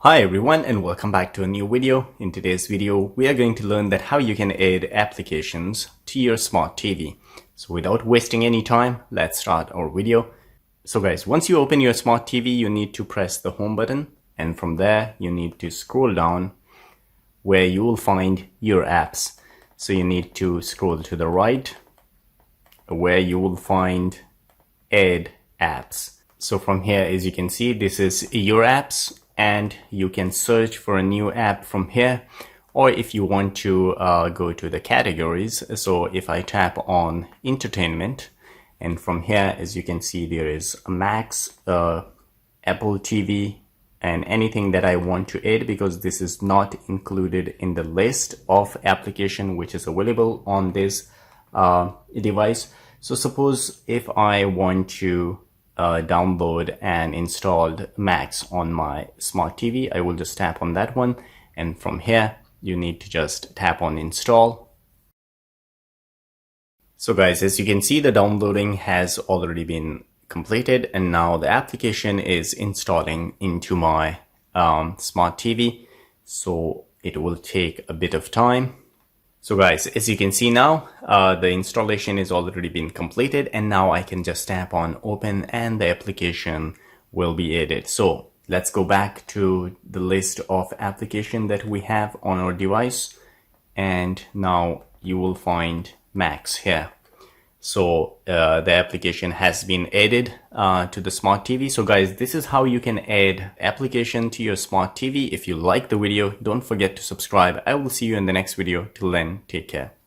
Hi everyone and welcome back to a new video. In today's video, we are going to learn that how you can add applications to your smart TV. So without wasting any time, let's start our video. So guys, once you open your smart TV, you need to press the home button, and from there you need to scroll down where you will find your apps. So you need to scroll to the right where you will find add apps. So from here, as you can see, this is your apps, and you can search for a new app from here, or if you want to go to the categories. So if I tap on entertainment, and from here, as you can see, there is a Max, Apple TV, and anything that I want to add, because this is not included in the list of application which is available on this device. So suppose if I want to download and installed Max on my smart TV, I will just tap on that one, and from here you need to just tap on install. So guys, as you can see, the downloading has already been completed, and now the application is installing into my smart TV, so it will take a bit of time. So guys, as you can see now, the installation is already been completed, and now I can just tap on open and the application will be added. So let's go back to the list of application that we have on our device, and now you will find Max here. So the application has been added to the smart TV. So guys, this is how you can add application to your smart TV. If you like the video, don't forget to subscribe. I will see you in the next video. Till then, take care.